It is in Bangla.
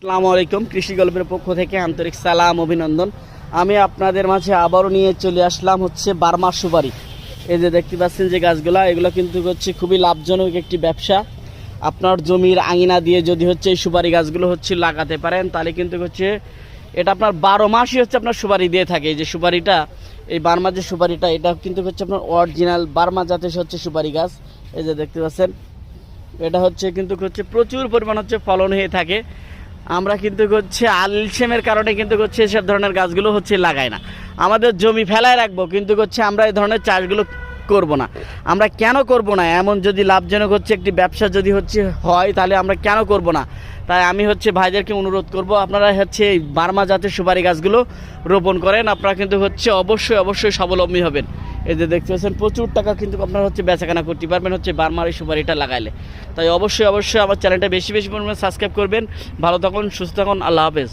আসসালামু আলাইকুম। কৃষি গল্পের পক্ষ থেকে আন্তরিক সালাম অভিনন্দন। আমি আপনাদের মাঝে আবারও নিয়ে চলে আসলাম বার্মা সুপারি। এই যে দেখতে পাচ্ছেন যে গাছগুলা, এগুলো কিন্তু খুবই লাভজনক একটি ব্যবসা। আপনার জমির আঙিনা দিয়ে যদি এই সুপারি গাছগুলো লাগাতে পারেন, তাহলে কিন্তু এটা আপনার 12 মাসই আপনার সুপারি দিয়ে থাকে। এই যে সুপারিটা, এই বার্মা যে সুপারিটা, এটা কিন্তু আপনার অরিজিনাল বার্মা জাতের সুপারি গাছ। এই যে দেখতে পাচ্ছেন, এটা কিন্তু প্রচুর পরিমাণ ফলন হয়ে থাকে। আমরা কিন্তু আলসেমের কারণে কিন্তু এসব ধরনের গাছগুলো লাগাই না, আমাদের জমি ফেলায় রাখবো, কিন্তু আমরা এই ধরনের চাষগুলো করব না। আমরা কেন করব না? এমন যদি লাভজনক একটি ব্যবসা যদি হয়, তাহলে আমরা কেন করব না? তাই আমি ভাইদেরকে অনুরোধ করব, আপনারা এই বার্মা জাতের সুপারি গাছগুলো রোপণ করেন। আপনারা কিন্তু অবশ্যই স্বাবলম্বী হবেন। এই যে দেখতে পাচ্ছেন, প্রচুর টাকা কিন্তু আপনারা বেচাকেনা করতে পারবেন বার্মার এই সুপারিটা লাগাইলে। তাই অবশ্যই আমার চ্যানেলটা বেশি পরিমাণে সাবস্ক্রাইব করবেন। ভালো থাকুন, সুস্থ থাকুন, আল্লাহ হাফেজ।